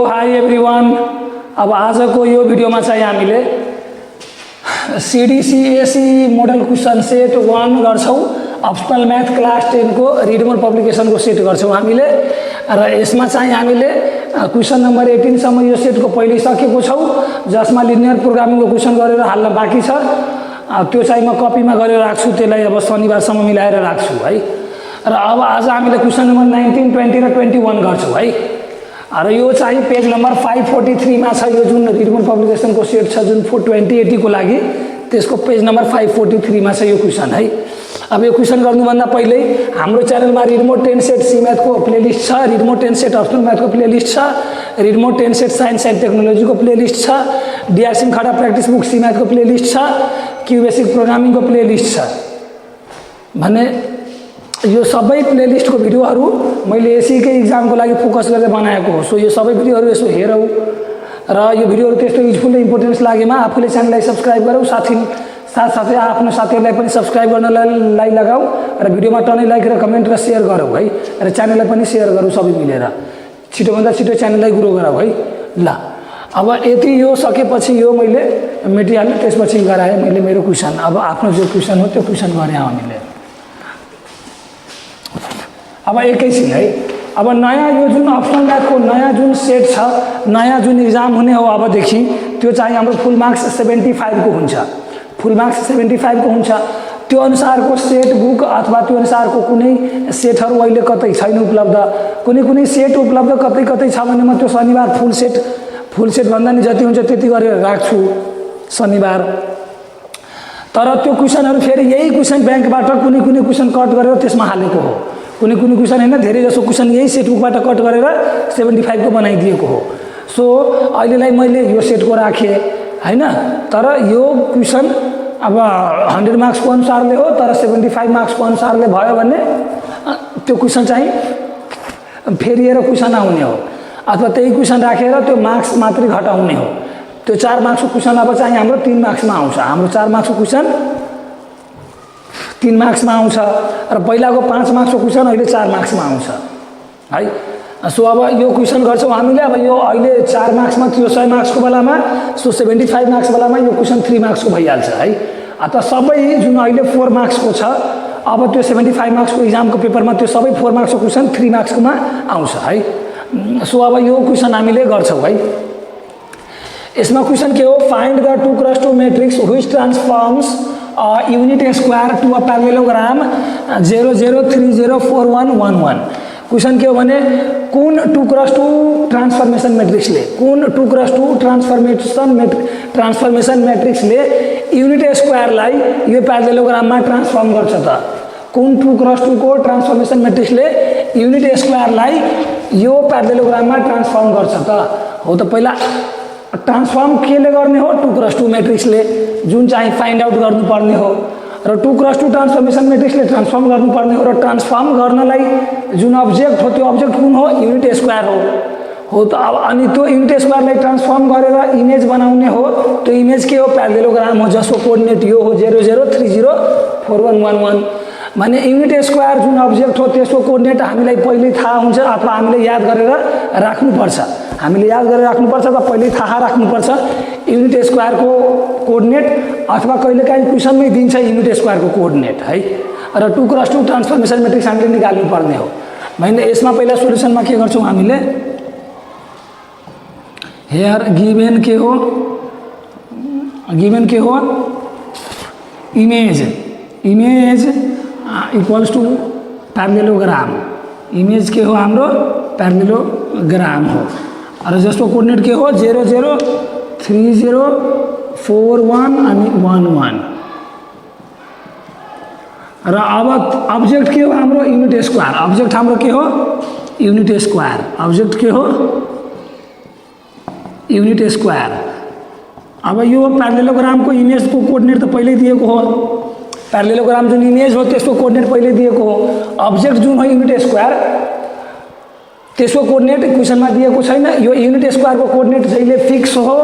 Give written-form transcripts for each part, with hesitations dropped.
High everyone. अब आजको यो भिडियोमा चाहिँ हामीले सिडिसिएसई मोडल क्वेसन सेट 1 गर्छौं। अप्सनल म्याथ क्लास 10 को रिडमोड पब्लिकेसनको सेट गर्छौं हामीले र यसमा चाहिँ हामीले क्वेसन नम्बर 18 सम्म यो सेटको पहिले सकेको छौं, जसमा लिनियर प्रोग्रामिङको क्वेसन गरेर हाल्न बाँकी छ। त्यो चाहिँ म कपीमा गरेर राख्छु, त्यसलाई अब शनिबारसम्म मिलाएर राख्छु है। र अब आज हामीले क्वेसन नम्बर 19, 20 र 21 गर्छौं है। र यो चाहिँ पेज नम्बर 543 मा छ। यो जुन रिडमोड पब्लिकेसनको सेट छ जुन 2080 को लागि, त्यसको पेज नम्बर 543 मा छ यो क्वेसन है। अब यो क्वेसन गर्नुभन्दा पहिले हाम्रो च्यानलमा रिडमोड 10 सेट सी म्याथको प्लेलिस्ट छ, रिडमोड 10 सेट अप्सनल म्याथको प्लेलिस्ट छ, रिडमोड 10 सेट साइन्स एन्ड टेक्नोलोजीको प्लेलिस्ट छ, डिआरसिम खडा प्र्याक्टिस बुक सी म्याथको प्लेलिस्ट छ, क्यू बेसिक प्रोग्रामिङको प्लेलिस्ट छ। भने यो सबै प्लेलिस्टको भिडियोहरू मैले एसीकै एक्जामको लागि फोकस गरेर बनाएको हो। सो यो सबै भिडियोहरू यसो हेरौ र यो भिडियोहरू त्यस्तो युजफुल इम्पोर्टेन्स लागेमा आफूले च्यानललाई सब्स्क्राइब गरौ, साथसाथै आफ्नो साथीहरूलाई पनि सब्स्क्राइब गर्नलाई लगाऊ र भिडियोमा टनै लाइक र कमेन्ट र सेयर गरौ है। र च्यानललाई पनि सेयर गरौ सबै मिलेर, छिटोभन्दा छिटो च्यानललाई ग्रो गराऊ है। ल अब यति यो सकेपछि यो मैले मेटिहालेँ, त्यसपछि गराएँ मैले मेरो क्वेसन। अब आफ्नो जो क्वेसन हो त्यो क्वेसन गरेँ हामीले। अब एकैछिन है। अब नयाँ यो जुन अप्सनल म्याथको नयाँ जुन सेट छ, नयाँ जुन इक्जाम हुने हो अबदेखि, त्यो चाहिँ हाम्रो फुल मार्क्स 75 को हुन्छ। फुल मार्क्स 75 को हुन्छ। त्यो अनुसारको सेट बुक अथवा त्यो अनुसारको कुनै सेटहरू अहिले कतै छैन उपलब्ध, कुनै सेट उपलब्ध कतै छ भने म त्यो शनिबार फुल सेट भन्दा नि जति हुन्छ त्यति गरेर राख्छु शनिबार। तर त्यो क्वेसनहरू फेरि यही क्वेसन ब्याङ्कबाट कुनै क्वेसन कट गरेर त्यसमा हालेको हो। कुनै क्वेसन हैन, धेरै जसो क्वेसन यही सेट बुकबाट कट गरेर 75 को बनाइदिएको हो। सो अहिलेलाई मैले यो सेटको राखेँ हैन। तर यो क्वेसन अब 100 मार्क्सको अनुसारले हो, तर 75 मार्क्सको अनुसारले भयो भने त्यो क्वेसन चाहिँ फेरिएर क्वेसन आउने हो, अथवा त्यही क्वेसन राखेर त्यो मार्क्स मात्रै घटाउने हो। त्यो 4 मार्क्सको क्वेसन अब चाहिँ हाम्रो 3 मार्क्समा आउँछ। हाम्रो 4 मार्क्सको क्वेसन 3 मार्क्समा आउँछ र पहिलाको 5 मार्क्सको क्वेसन अहिले 4 मार्क्समा आउँछ है। सो अब यो क्वेसन गर्छौं हामीले। अब यो अहिले 4 मार्क्समा थियो 100 मार्क्सको बेलामा, सो 75 मार्क्स बेलामा यो क्वेसन 3 मार्क्सको भइहाल्छ है। अत सबै जुन अहिले 4 मार्क्सको छ, अब त्यो 75 मार्क्सको इक्जामको पेपरमा त्यो सबै 4 मार्क्सको क्वेसन 3 मार्क्सकोमा आउँछ है। सो अब यो क्वेसन हामीले गर्छौं है। यसमा क्वेसन के हो, find the 2x2 matrix which transforms unit square to a parallelogram 00304111। Question के हो भने कुन 2x2 ट्रान्सफर्मेसन मैट्रिक्सले, कुन 2x2 ट्रान्सफर्मेसन मैट्रिक्सले यूनिट स्क्वायरलाई यो पैरेललोग्राममा ट्रान्सफर्म गर्छ त? कुन 2x2 को ट्रान्सफर्मेसन मैट्रिक्सले यूनिट स्क्वायरलाई यो पैरेललोग्राममा ट्रान्सफर्म गर्छ त? हो त पहिला ट्रान्सफर्म केले गर्ने हो? 2x2 मैट्रिक्सले, जुन चाहिँ फाइन्ड आउट गर्नुपर्ने हो। र 2x2 ट्रान्सफर्मेसन मैट्रिक्सले ट्रान्सफर्म गर्नुपर्ने हो। र ट्रान्सफर्म गर्नलाई जुन अब्जेक्ट हो त्यो अब्जेक्ट कुन हो? यूनिट स्क्वायर हो त। अब अनि त्यो यूनिट स्क्वायरलाई ट्रान्सफर्म गरेर इमेज बनाउने हो। त्यो इमेज के हो? पैरेललोग्राम हो, जसको कोअर्डिनेट यो हो 00304111। भने यूनिट स्क्वायर जुन अब्जेक्ट हो त्यसको कोअर्डिनेट हामीलाई पहिले थाहा हुन्छ, अथवा हामीले याद गरेर राख्नुपर्छ। हामीले याद गरेर राख्नुपर्छ त पहिले थाहा राख्नुपर्छ यूनिट स्क्वायरको कोअर्डिनेट, अथवा कहिलेकाहीँ क्वेसनमै दिन्छ यूनिट स्क्वायरको कोअर्डिनेट है। र 2x2 ट्रान्सफर्मेसन मैट्रिक्स हामीले निकाल्नु पर्ने हो। भने यसमा पहिला सोलुसनमा के गर्छौं हामीले, हियर गिभन के हो image equals to parallelogram. Image के हो हाम्रो? पैरेललोग्राम हो। र जसको कोअर्डिनेट के हो? 003041 अनि 11। र अब अब्जेक्ट के हो हाम्रो? Unit square. अब्जेक्ट हाम्रो के हो? Unit square. अब्जेक्ट के हो? Unit square. अब यो पैरेललोग्रामको इमेजको कोअर्डिनेट त पहिल्यै दिएको हो। पैरेललोग्राम जुन इमेज हो त्यसको कोअर्डिनेट पहिले दिएको हो। अब्जेक्ट जुन हो यूनिट स्क्वायर, त्यसको कोअर्डिनेट क्वेसनमा दिएको छैन। यो यूनिट स्क्वायरको कोअर्डिनेट जहिले फिक्स हो,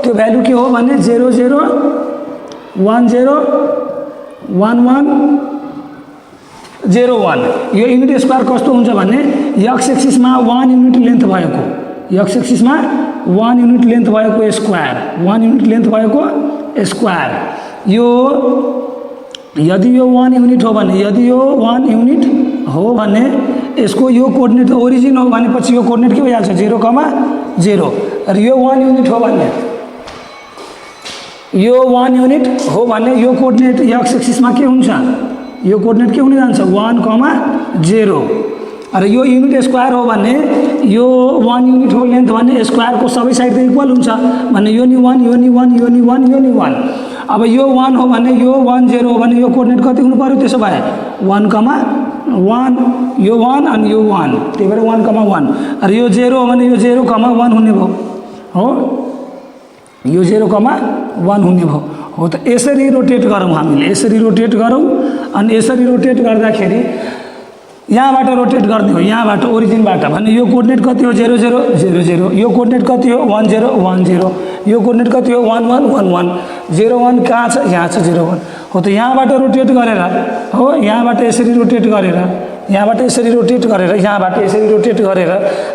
त्यो भ्यालु के हो भने 00101101। यो यूनिट स्क्वायर कस्तो हुन्छ भने एक्स एक्सिसमा 1 युनिट लेन्थ भएको एक्स एक्सिसमा 1 युनिट लेन्थ भएको स्क्वायर, 1 युनिट लेन्थ भएको स्क्वायर। यो यदि यो 1 युनिट हो भने, यदि यो 1 युनिट हो भने यसको यो कोअर्डिनेट ओरिजिन हो भनेपछि यो कोअर्डिनेट के भइहाल्छ 0, 0। र यो 1 युनिट हो भने, यो 1 युनिट हो भने यो कोअर्डिनेट एक्स एक्सिसमा के हुन्छ, यो कोअर्डिनेट के हुन जान्छ 1, 0। र यो युनिट स्क्वायर हो भने यो 1 युनिट हो लेन्थ भने स्क्वायरको सबै साइड त इक्वल हुन्छ भने यो नि 1, यो नि 1, यो नि 1, यो नि 1। अब यो 1 हो भने यो 1, 0 हो भने यो कोअर्डिनेट कति हुनु पर्यो त्यसो भए 1, 1, यो 1 अनि यो 1, त्यही भएर 1, 1। र यो 0 हो भने यो 0, 1 हुने भयो हो, यो 0, 1 हुने भयो हो। त यसरी रोटेट गरौँ हामीले, यसरी रोटेट गरौँ अनि यसरी रोटेट गर्दाखेरि यहाँबाट रोटेट गर्ने हो, यहाँबाट ओरिजिनबाट भने यो कोअर्डिनेट कति हो 0, 0, 0, 0। यो कोअर्डिनेट कति हो 1, 0, 1, 0। यो कोअर्डिनेट कति हो 1, 1, 1, 1। 0, 1 कहाँ छ, यहाँ छ 0, 1 हो। त यहाँबाट रोटेट गरेर हो, यहाँबाट यसरी रोटेट गरेर, यहाँबाट यसरी रोटेट गरेर, यहाँबाट यसरी रोटेट गरेर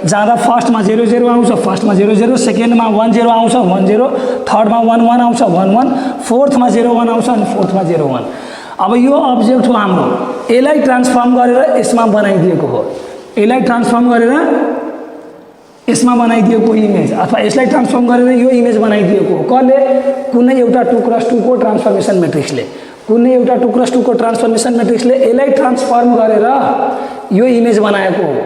जाँदा फर्स्टमा 0, 0 आउँछ, फर्स्टमा 0, 0, सेकेन्डमा 1, 0 आउँछ, 1, 0, थर्डमा 1, 1 आउँछ, 1, 1, फोर्थमा 0, 1 आउँछ अनि फोर्थमा 0, 1। अब यो अब्जेक्ट हो हाम्रो, यसलाई ट्रान्सफर्म गरेर यसमा बनाइदिएको हो, यसलाई ट्रान्सफर्म गरेर यसमा बनाइदिएको इमेज अथवा यसलाई ट्रान्सफर्म गरेर यो इमेज बनाइदिएको हो। कसले, कुनै एउटा 2x2 को ट्रान्सफर्मेसन म्याट्रिक्सले, कुनै एउटा 2x2 को ट्रान्सफर्मेसन म्याट्रिक्सले यसलाई ट्रान्सफर्म गरेर यो इमेज बनाएको हो,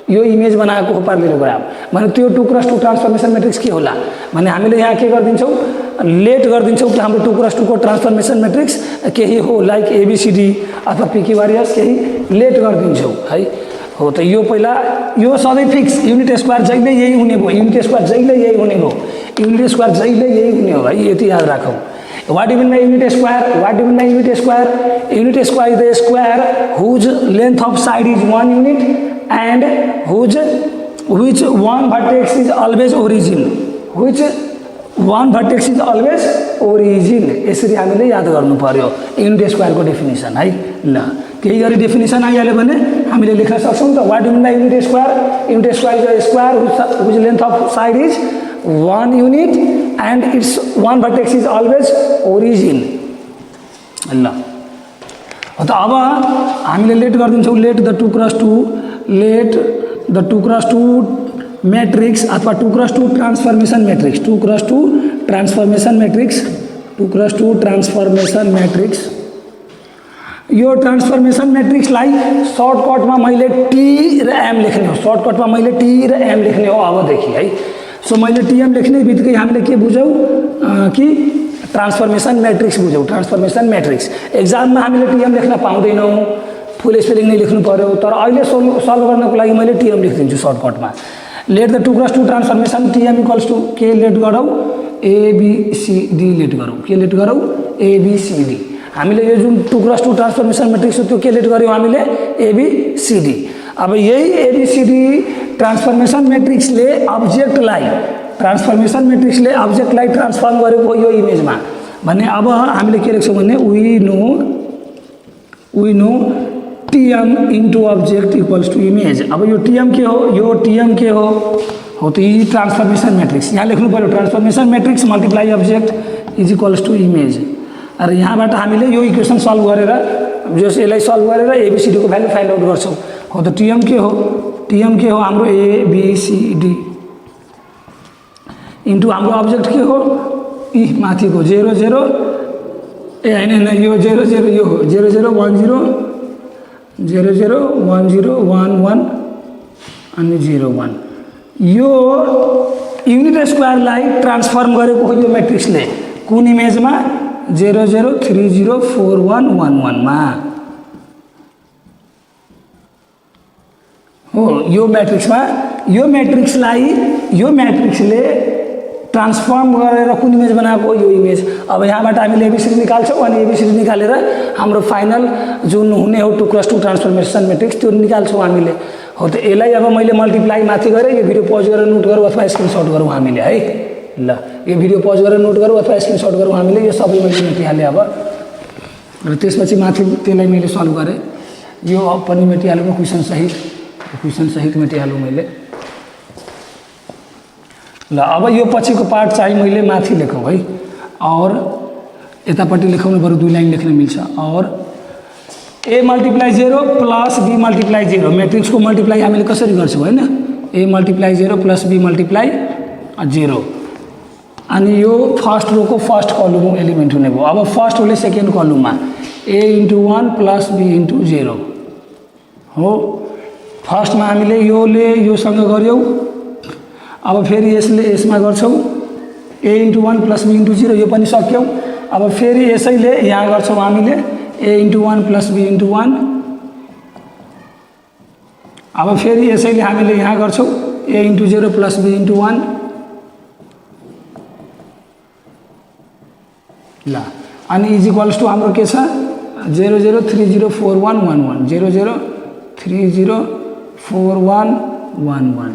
यो इमेज बनाएको हो प्यारालेलोग्राम भने त्यो 2x2 ट्रान्सफर्मेसन म्याट्रिक्स के होला भने हामीले यहाँ के गरिदिन्छौँ, लेट गरिदिन्छौँ कि हाम्रो 2x2 को ट्रान्सफर्मेसन म्याट्रिक्स केही हो लाइक एबीसीडी अथवा पिक्युआरएस केही लेट गरिदिन्छौँ है हो। त यो पहिला यो सधैँ फिक्स, युनिट स्क्वायर जहिले यही हुने भयो, युनिट स्क्वायर जहिले यही हुने भयो, युनिट स्क्वायर जहिले यही हुने हो है, यति याद राखौँ। What do you mean by unit square? What do you mean by unit square? Unit square is the square whose length of side is 1 unit and which one vertex is always origin. Which one vertex is always origin. यसरी हामीले याद गर्नु पर्यो unit स्क्वायरको definition है। ल केही गरी definition आइहाल्यो भने हामीले लेख्न सक्छौँ त। What do you mean by unit square? Unit square is a square whose length of side is 1 unit and its one vertex is always origin. ल त अब हामीले लेट गरिदिन्छौँ, late the 2x2, late the 2x2 matrix अथवा 2x2 transformation matrix, 2x2 transformation matrix, 2x2 transformation matrix. यो transformation मैट्रिक्सलाई सर्टकटमा मैले T र am लेख्ने हो, सर्टकटमा मैले टी र एम लेख्ने हो अबदेखि है। सो मैले टीएम लेख्ने बित्तिकै हामीले के बुझौँ कि ट्रांसफॉर्मेशन मैट्रिक्स बुझौँ, ट्रांसफॉर्मेशन मैट्रिक्स। एक्जाममा हामीले टीएम लेख्न पाउँदैनौँ, फुल स्पेलिङ नै लेख्नु पर्यो, तर अहिले सल्भ गर्नको लागि मैले टीएम लेखिदिन्छु सर्टकटमा। Let the 2x2 transformation TM equals to के लेट गरौँ, एबीसीडी लेट गरौँ, के लेट गरौँ एबीसीडी। हामीले यो जुन 2x2 ट्रांसफॉर्मेशन मैट्रिक्स हो त्यो के लेट गर्यौँ हामीले एबीसीडी। अब यही एबीसीडी ट्रांसफॉर्मेशन मैट्रिक्सले अब्जेक्टलाई, ट्रांसफॉर्मेशन मैट्रिक्सले अब्जेक्टलाई ट्रांसफॉर्म गरेको हो यो इमेजमा भने अब हामीले के लेख्छौँ भने we know TM into object equals to image. अब यो टीएम के हो, यो टीएम के हो त यी ट्रांसफॉर्मेशन मैट्रिक्स। यहाँ लेख्नु पर्यो transformation matrix multiply object is equals to image. र यहाँबाट हामीले यो इक्वेसन सल्भ गरेर जस यसलाई सल्भ गरेर एबीसीडी को भ्यालु फाइन्ड आउट गर्छौँ हो। त टीएम के हो, टीएम के हो हाम्रो एबीसीडी इन्टु हाम्रो अब्जेक्ट के हो माथिको 0 0 ए हैन यो 0 0 यो 0 0 1 0 0 0 1 0 1 1 अनि 0 1। यो युनिट स्क्वायरलाई ट्रान्सफर्म गरेको हो यो मैट्रिक्सले कुन इमेजमा 0 0 3 0 4 1 1 1 मा हो। यो मैट्रिक्समा यो मैट्रिक्सले ट्रांसफॉर्म गरेर कुन इमेज बनाएको यो इमेज। अब यहाँबाट हामीले एबीसीडी निकाल्छौँ अनि एबीसीडी निकालेर हाम्रो फाइनल जुन हुने हो 2x2 ट्रांसफॉर्मेशन मैट्रिक्स त्यो निकाल्छौँ हामीले हो। त यसलाई अब मैले मल्टिप्लाई माथि गरेँ, यो भिडियो पज गरेर नोट गरौँ अथवा स्क्रिनशट गरौँ हामीले है। ल यो भिडियो पज गरेर नोट गरौँ अथवा स्क्रिनशट गरौँ हामीले, यो सबै मैले मेटिहालेँ अब। र त्यसपछि माथि त्यसलाई मैले सल्भ गरेँ, यो पनि मेटिहालेँ क्वेसन सहित मेटिहालौँ मैले। ल अब यो पछिको पार्ट चाहिँ मैले माथि लेखौँ है, और यतापट्टि लेखाउनु बरु 2 लाइन लेख्न मिल्छ। और A multiply 0 plus B multiply 0 मैट्रिक्सको मल्टिप्लाई हामीले कसरी गर्छौँ होइन, A multiply 0 plus B multiply 0, अनि यो फर्स्ट रोको फर्स्ट कलम एलिमेन्ट हुने भयो। अब फर्स्ट रोले सेकेन्ड कलममा A into 1 plus B into 0 हो। फर्स्टमा हामीले योले योसँग गऱ्यौँ, अब फेरि यसले यसमा गर्छौँ ए इन्टु 1 प्लस बी इन्टु 0, यो पनि सक्यौँ। अब फेरि यसैले यहाँ गर्छौँ हामीले ए इन्टु 1 प्लस बी इन्टु 1, अब फेरि यसैले हामीले यहाँ गर्छौँ a into 0 plus B into 1। ल अनि इज इक्वल्स टू हाम्रो के छ 00304111 00304111।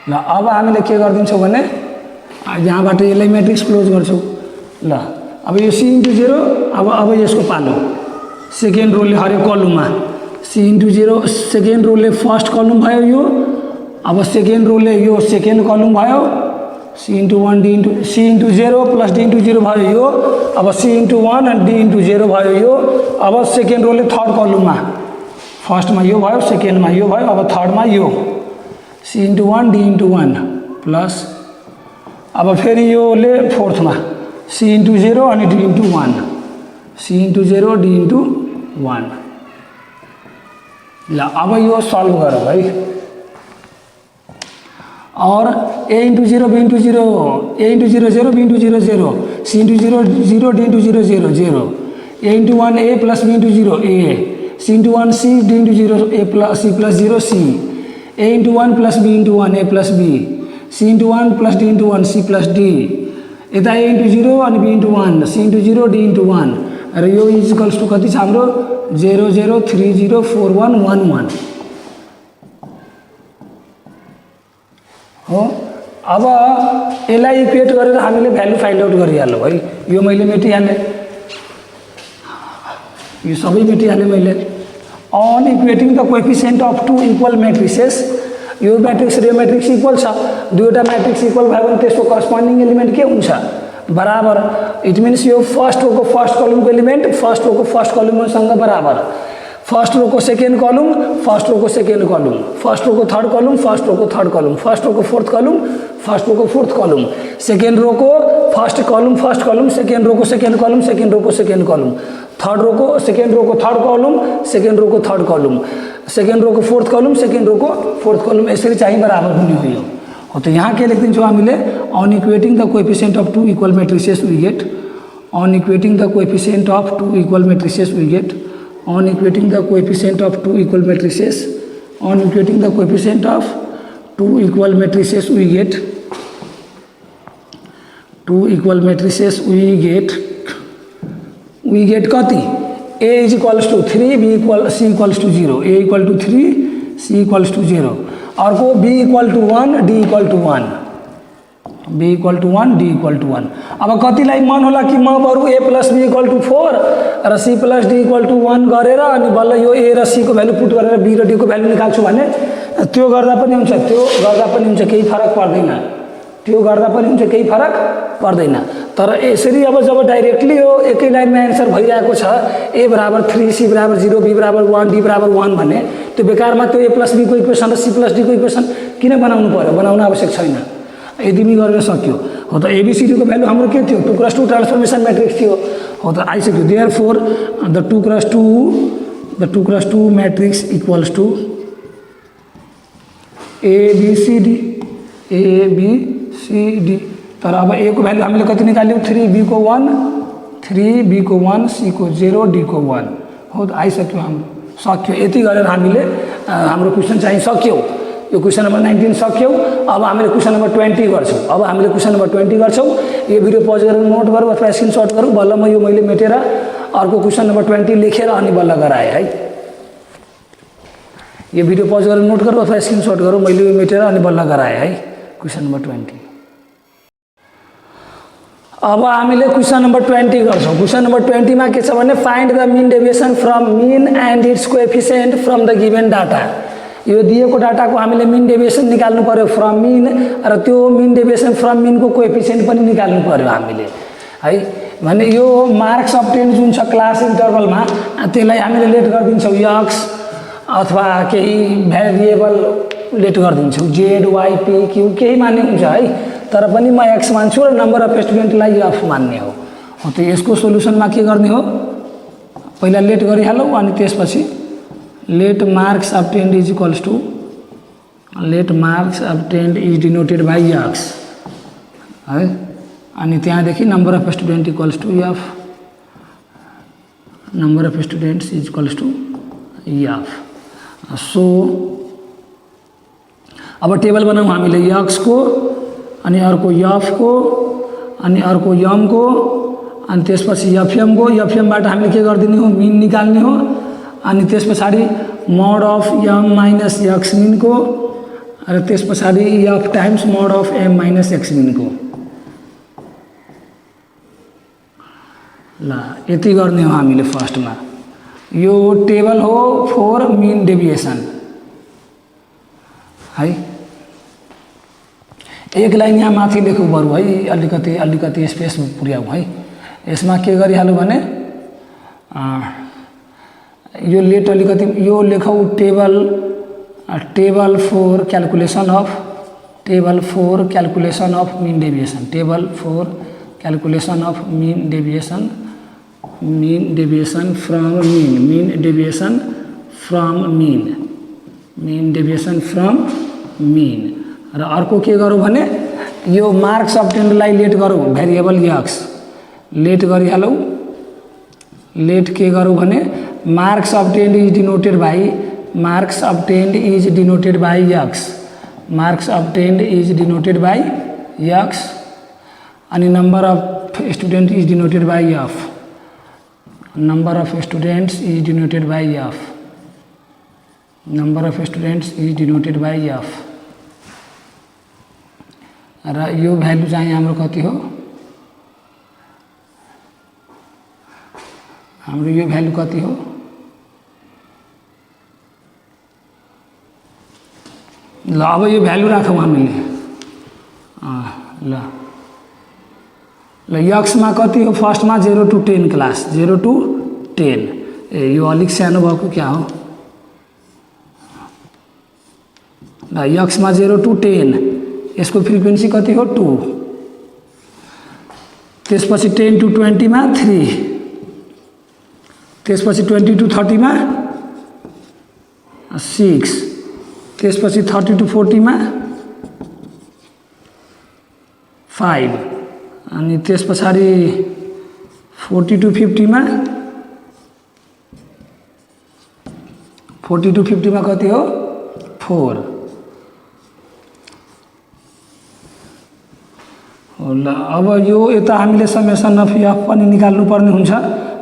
ल अब हामीले के गरिदिन्छौँ भने यहाँबाट यसलाई मैट्रिक्स क्लोज गर्छौँ। ल अब यो सी इन्टु 0, अब यसको पालो सेकेन्ड रोले हरेक कलममा सी इन्टु 0 सेकेन्ड रोले फर्स्ट कलम भयो यो, अब सेकेन्ड रोले यो सेकेन्ड कलम भयो, C into 1 D into C into 0 plus D into 0 भयो यो, अब सी इन्टु 1 अनि डी इन्टु 0 भयो यो। अब सेकेन्ड रोले थर्ड कलममा फर्स्टमा यो भयो, सेकेन्डमा यो भयो, अब थर्डमा यो C into 1 D into 1 plus, अब फेरि योले फोर्थमा सी इन्टु 0 अनि D into 1 C into 0 D into 1। ल अब यो सल्भ गरौँ है। और A into 0 B into 0 A into 0 0 B into 0 0 C into 0 0 D into 0 0 0 A into 1 A plus B into 0 A C into 1 C D into 0 A plus C plus 0 C A into 1 plus B into 1 A plus B C into 1 plus D into 1 C plus D यता A into 0 अनि B into 1 C into 0 D into 1 र यो is equals to कति छ हाम्रो 00304111 हो। अब यसलाई इक्वेट गरेर हामीले भ्यालु फाइन्ड आउट गरिहाल्यौँ है। यो मैले मेटिहालेँ, यो सबै मेटिहालेँ मैले। On equating the coefficient of two equal matrices, यो मैट्रिक्स र यो मैट्रिक्स इक्वल छ, दुईवटा मैट्रिक्स इक्वल भयो भने त्यसको करस्पोन्डिङ एलिमेन्ट के हुन्छ बराबर। इट मिन्स यो फर्स्ट रोको फर्स्ट कलमको एलिमेन्ट फर्स्ट रोको फर्स्ट कलमसँग बराबर, फर्स्ट रो को सेकेंड कॉलम फर्स्ट रो को सेकेंड कॉलम फर्स्ट रो को थर्ड कॉलम फर्स्ट रो को थर्ड कॉलम फर्स्ट रो को फोर्थ कॉलम फर्स्ट रो को फोर्थ कॉलम सेकेंड रो को फर्स्ट कॉलम सेकेंड रो को second column second row को second column third row को second row को third column second row को third column second row को fourth column second row को fourth column यसरी चाहिँ बराबर हुने हो। तो यहाँ के लेखिदिन्छौँ हामीले on equating the coefficient of two equal matrices we get on equating the coefficient of two equal matrices we get on equating the coefficient of two equal matrices on equating the coefficient of two equal matrices we get two equal matrices we get कति a is equals to 3 b equal c equals to 0 a equal to 3 c equals to 0 अर्को b equal to 1 d equal to 1 b equal to 1 d equal to 1। अब कतिलाई मन होला कि म बरु a plus b equal to 4 र c plus d equal to 1 गरेर अनि बल्ल यो a र c को भ्यालु पुट गरेर b र d को भ्यालु निकाल्छु भने त्यो गर्दा पनि हुन्छ केही फरक पर्दैन त्यो गर्दा पनि हुन्छ केही फरक पर्दैन। तर यसरी अब जब डाइरेक्टली यो एकै लाइनमा एन्सर भइरहेको छ a बराबर 3 c बराबर 0 b बराबर 1 d बराबर 1 भने त्यो बेकारमा त्यो a प्लस b को इक्वेसन र c प्लस d को इक्वेसन किन बनाउनु पर्यो, बनाउन आवश्यक छैन, यदि भी गरेर सक्यो हो। त एबीसीडी को भ्यालु हाम्रो के थियो 2x2 ट्रान्सफर्मेसन मैट्रिक्स थियो हो। त आइसक्यो therefore the 2x2 matrix equals to ABCD तर अब ए को भ्यालु हामीले कति निकाल्यौँ 3 बी को 1 सी को 0 डी को 1 हो। त आइसक्यो हाम्रो सक्यो। यति गरेर हामीले हाम्रो क्वेसन चाहिँ सक्यौँ। यो क्वेसन नंबर 19 सक्यौँ। अब हामीले क्वेसन नंबर 20 गर्छौँ। यो भिडियो पज गरेर नोट गरौँ अथवा स्क्रिनशट गरौँ। बल्ल म यो मैले मेटेर अर्को क्वेसन नंबर 20 लेखेर अनि बल्ल गराएँ है। यो भिडियो पज गरेर नोट गरौँ अथवा स्क्रिनशट गरौँ, मैले यो मेटेर अनि बल्ल गराएँ है क्वेसन नंबर 20। अब हामीले क्वेसन नंबर 20 गर्छौँ। क्वेसन नंबर 20 मा के छ भने find the mean deviation from mean and it's coefficient from the given data. यो दिएको डाटाको हामीले मिन डेभिएसन निकाल्नु पर्यो फ्रम मिन र त्यो मिन डेभिएसन फ्रम मिनको कोएफिसिएन्ट पनि निकाल्नु पर्यो हामीले है। भने यो मार्क्स अब्टेन जुन छ क्लास इन्टरभलमा त्यसलाई हामीले लेट गरिदिन्छौँ यक्स अथवा केही भेरिएबल लेट गरिदिन्छौँ जेड वाई पी क्यू केही मान्ने हुन्छ है। तर पनि म एक्स मान्छु र नम्बर अफ स्टुडेन्टलाई एफ मान्ने हो। त यसको सोल्युसनमा के गर्ने हो, पहिला लेट गरिहालौँ अनि त्यसपछि let marks obtained is equals to let marks obtained is denoted by X है। अनि त्यहाँदेखि number of student equals to F number of students is equals to F. So अब टेबल बनाऊँ हामीले एक्सको अनि अर्को एफको अनि अर्को एमको अनि त्यसपछि एफएमको एफएमबाट हामीले के गरिदिने हो मिन निकाल्ने हो। अनि त्यस पछाडि mod of M minus X मिनको र त्यस पछाडि F times mod of M minus X मिनको। ल यति गर्ने हो हामीले फर्स्टमा। यो टेबल हो फर मिन डेभिएसन है। एक लाइन यहाँ माथि लेखौँ बरु है, अलिकति स्पेस पुर्याउँ है। यसमा के गरिहालौँ भने यो लेट अलिकति यो लेखौँ table for calculation of mean deviation table for calculation of mean deviation from mean र अर्को के गरौँ भने यो मार्क्स अब्टेन्डलाई लेट गरौँ भेरिएबल एक्स लेट गरिहालौँ। लेट के गरौँ भने marks obtained is denoted by X अनि number of student is denoted by F number of students is denoted by F र यो भ्यालु चाहिँ हाम्रो कति हो, हाम्रो यो भ्यालु कति हो ल अब यो भ्यालु राखौँ हामीले ल यक्समा कति हो फर्स्टमा 0 to 10 क्लास 0 to 10 ए यो अलिक सानो भएको क्या हो ल यक्समा 0 to 10 यसको फ्रिक्वेन्सी कति हो 2 त्यसपछि 10 to 20 मा 3 त्यसपछि 20 to 30 मा 6 त्यसपछि 30 to 40 मा 5 अनि त्यस पछाडि 40 to 50 मा 40 to 50 मा कति हो 4 ल अब यो यता हामीले समेसन अफ एफ पनि निकाल्नु पर्ने हुन्छ।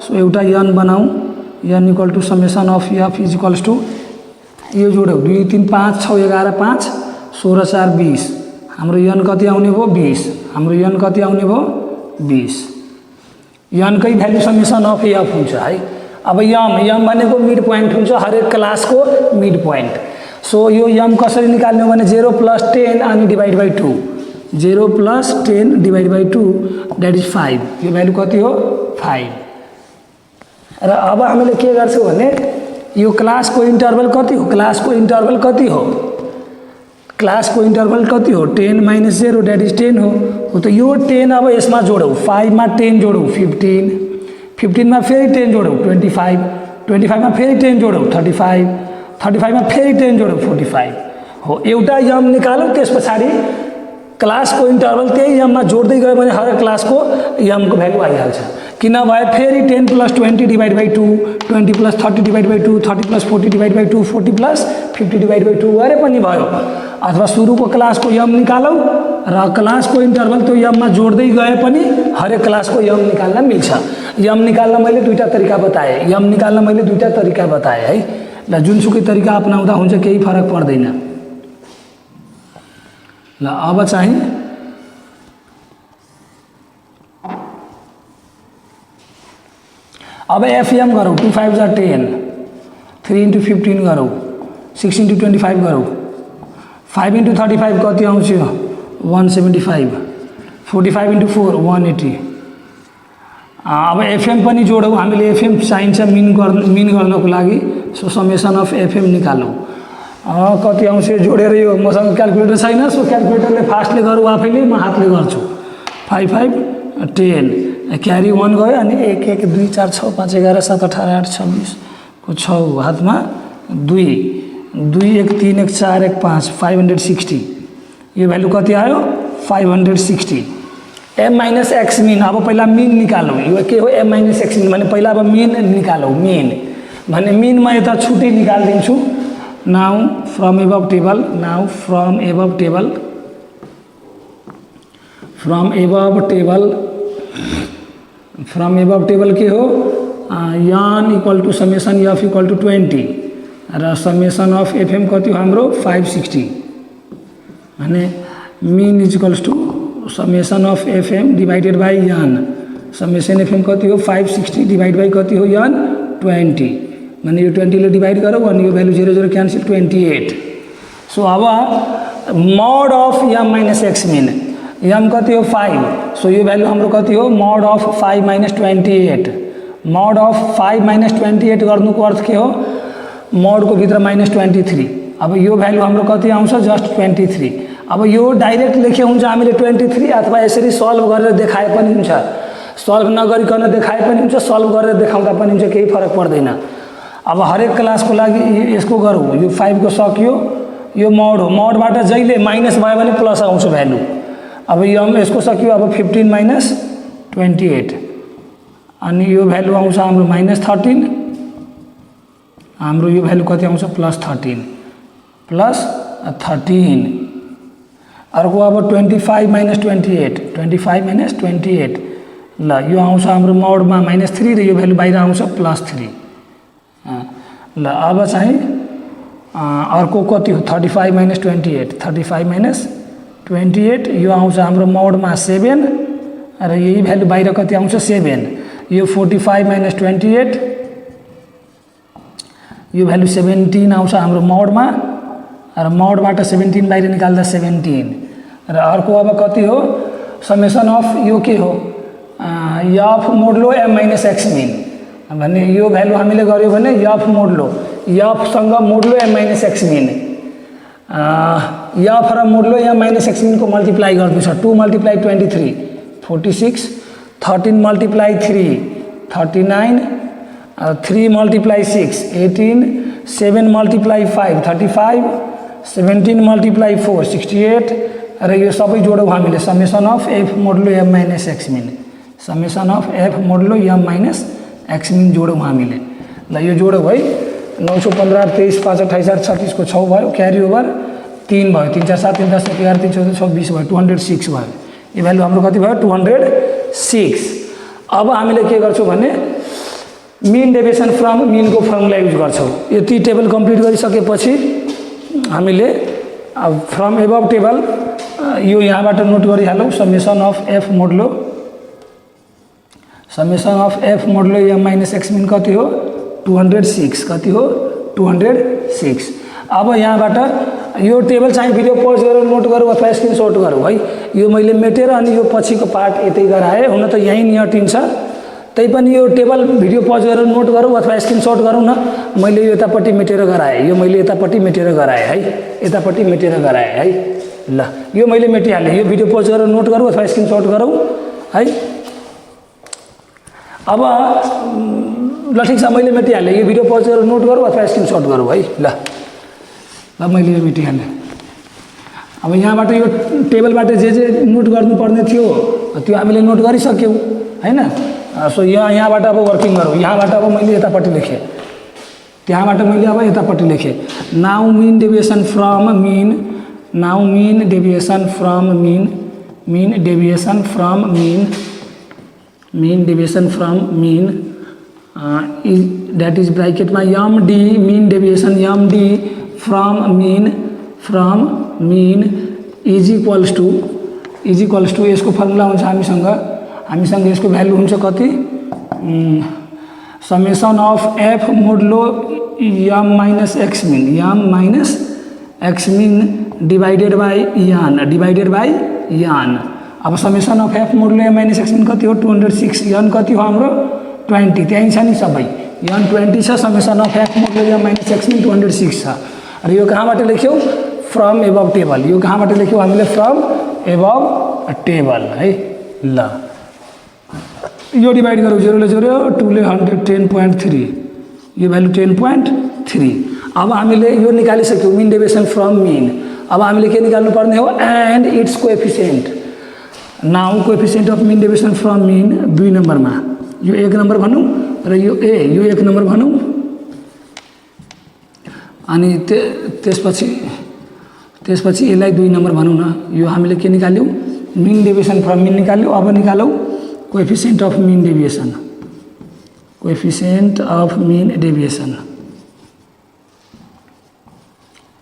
सो एउटा n बनाऊँ n equal to summation of F is equals to यो जोडौँ 2 3 5 6 11 5 16 4 20 हाम्रो n कति आउने भयो 20 हाम्रो n कति आउने भयो 20 n कै भ्यालु समेसन अफ एफ हुन्छ है। अब m भनेको मिड पोइन्ट हुन्छ हरेक क्लासको मिड पोइन्ट। सो यो m कसरी निकाल्ने हो भने 0 + 10 अनि divide by 2 0 + 10 divide by 2 that is 5 यो भ्यालु कति हो 5 र अब हामीले के गर्छौँ भने यो क्लासको इन्टरभल कति हो 10 - 0 दैट इज 10 हो त यो 10 अब यसमा जोडौँ 5 मा 10 जोडौँ 15 मा फेरि 10 जोडौँ 25 मा फेरि 10 जोडौँ 35 मा फेरि 10 जोडौँ 45 हो एउटा m निकालौँ। त्यस पछाडि क्लासको इन्टरभल त्यही m मा जोड्दै गयो भने हरेक क्लासको m को भ्यालु आइहाल्छ। कि नभए फेरि 10 + 20 divide by 2 20 + 30 divide by 2 30 + 40 divide by 2 40 + 50 divide by 2 गरे पनि भयो। अथवा सुरुको क्लासको m निकालौँ र क्लासको इन्टरभल त्यो m मा जोड्दै गए पनि हरेक क्लासको m निकाल्न मिल्छ। m निकाल्न मैले दुईटा तरिका बताएँ है। ल जुनसुकै तरिका अपनाउँदा हुन्छ केही फरक पर्दैन। ल अब चाहिँ अब एफएम गरौँ 2 5 10 3 × 15 गरौँ 6 × 25 गरौँ 5 × 35 कति आउँछ 175 45 × 4 180 अब एफएम पनि जोडौँ हामीले एफएम चाहिन्छ मिन गर्नको लागि सो समेसन अफ एफएम निकालौँ कति आउँछ जोडेर यो मसँग क्याल्कुलेटर छैन सो क्याल्कुलेटरले फास्टले गरौँ आफैले म हातले गर्छु 5 5 10 क्यारी 1 गयो अनि 1 1 2 4 6 5 11 7 18 8 26 को 6 हातमा 2 2 1 3 1 4 1 5 560 यो भ्यालु कति आयो 560 एम माइनस एक्स मिन अब पहिला मिन निकालौँ यो के हो एम माइनस एक्स मिन भने पहिला अब मिन निकालौँ मिन भने मिन म यता छुट्टै निकालिदिन्छु now from above table from above table के हो N equal to summation F equal to 20 र समेसन अफ एफएम कति हो हाम्रो 560 भने mean is equals to summation of FM divided by N summation FM कति हो 560 डिवाइड बाई कति हो यान 20 भने यो 20 ले डिवाइड गरौँ अनि यो भ्यालु 0 0 क्यान्सल 28 सो अब mod of M minus X mean M कति हो 5 सो यो भ्यालु हाम्रो कति हो mod of 5 minus 28 mod of 5 minus 28 गर्नुको अर्थ के हो मोडको भित्र माइनस 23 अब यो भ्यालु हाम्रो कति आउँछ जस्ट 23 अब यो डाइरेक्ट लेखे हुन्छ हामीले 23 अथवा यसरी सल्भ गरेर देखाए पनि हुन्छ सल्भ नगरिकन देखाए पनि हुन्छ सल्भ गरेर देखाउँदा पनि हुन्छ केही फरक पर्दैन अब हरेक क्लासको लागि यसको गरौँ यो 5 को सक्यो यो मोड हो मोडबाट जहिले माइनस भयो भने प्लस आउँछ भ्यालु अब यो यसको सक्यो अब 15 माइनस 28 अनि यो भ्यालु आउँछ हाम्रो माइनस 13 हाम्रो यो भ्यालु कति आउँछ प्लस 13 अर्को अब 25 माइनस 28 ल यो आउँछ हाम्रो मोडमा माइनस 3 र यो भ्यालु बाहिर आउँछ प्लस 3 ल अब चाहिँ अर्को कति हो 35 माइनस 28 यो आउँछ हाम्रो मोडमा 7 र यही भ्यालु बाहिर कति आउँछ 7 यो 45 माइनस 28 यो भ्यालु 17 आउँछ हाम्रो मोडमा र मोडबाट 17 बाहिर निकाल्दा 17 र अर्को अब कति हो समेसन अफ यो के हो F modulo M minus X mean भन्ने यो भ्यालु हामीले गर्यो भने एफ मोडलो एफसँग modulo M minus X mean F र मोडलो एम माइनस एक्स मिनको मल्टिप्लाई गर्दैछ 2 multiply 23 46 13 multiply 3 39 3 multiply 6 18 7 multiply 5 35 17 multiply 4 68 र यो सबै जोडौँ हामीले summation of F modulo M minus X mean summation of F modulo M minus X mean जोडौँ हामीले ल यो जोडौँ है 915 23 5 28 36 को 6 भयो क्यारी ओभर 3 भयो 3 4 7 3 10 11 3 14 26 भयो 206 भयो यो भ्यालु हाम्रो कति भयो 206 अब हामीले के गर्छौँ भने मिन डेभिएसन फ्रम मिनको फर्मुला युज गर्छौँ यति टेबल कम्प्लिट गरिसकेपछि हामीले अब फ्रम एबभ टेबल यो यहाँबाट note गरिहालौँ summation of F modulo M minus X mean कति हो 206 कति हो 206 अब यहाँबाट यो टेबल चाहिँ भिडियो पज गरेर नोट गरौँ अथवा स्क्रिनसट गरौँ है यो मैले मेटेर अनि यो पछिको पार्ट यतै गराएँ हुन त यहीँ नियटिन्छ तैपनि यो टेबल भिडियो पज गरेर नोट गरौँ अथवा स्क्रिनसट गरौँ न मैले यो यतापट्टि मेटेर गराएँ यो मैले यतापट्टि मेटेर गराएँ है यतापट्टि मेटेर गराएँ है ल यो मैले मेटिहालेँ यो भिडियो पज गरेर नोट गरौँ अथवा स्क्रिनसट गरौँ है अब ल ठिक छ मैले मेटिहालेँ यो भिडियो पज गरेर नोट गरौँ अथवा स्क्रिनसट गरौँ है ल मैले यो मेटिहालेँ अब यहाँबाट यो टेबलबाट जे नोट गर्नुपर्ने थियो त्यो हामीले नोट गरिसक्यौँ हैन सो यहाँबाट अब वर्किङ गरौँ यहाँबाट अब मैले यतापट्टि लेखेँ त्यहाँबाट मैले अब यतापट्टि लेखेँ now mean deviation from mean now mean deviation from mean is that is bracket में md mean deviation md from mean is equals to यसको फर्मुला हुन्छ हामीसँग यसको भ्यालु हुन्छ कति summation of F modulo M minus X mean divided by N. अब summation of F modulo M minus X mean कति हो 206, यन कति हो हाम्रो 20, त्यहीँ छ नि सबै, यन 20 छ, summation of F modulo M minus X mean 206 छ। र यो कहाँबाट लेख्यौँ? From above table. यो कहाँबाट लेख्यौँ हामीले? फ्रम एबभ टेबल है। ल यो डिभाइड गरौँ 0 ले 0, 2 ले 110.3, यो भ्यालु 10.3। अब हामीले यो निकालिसक्यौँ मिन डेभिएसन फ्रम मिन। अब हामीले के निकाल्नु पर्ने हो? And it's coefficient. Now coefficient of mean deviation from mean 2 नम्बरमा, यो 1 नम्बर भनौँ र यो 1 नम्बर भनौँ। अनि त्यसपछि यसलाई 2 नम्बर भनौँ न। यो हामीले के निकाल्यौँ? मिन डेभिएसन फ्रम मिन निकाल्यौँ। अब निकालौँ coefficient of mean deviation. Coefficient of mean deviation,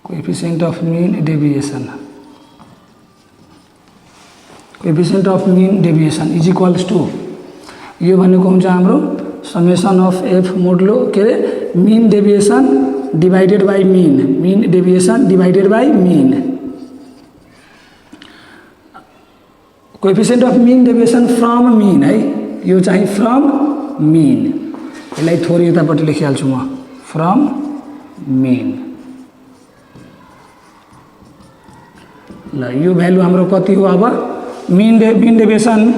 coefficient of mean deviation, coefficient of mean deviation is equals to, यो भनेको हुन्छ हाम्रो समेसन अफ एफ मोडुलो के अरे mean deviation divided by mean, mean deviation divided by mean. Coefficient of mean deviation from mean है, यो चाहिँ from mean. यसलाई थोरै यतापट्टि लेखिहाल्छु म, फ्रम मिन। ल यो भ्यालु हाम्रो कति हो? अब मिन डेभिएसन,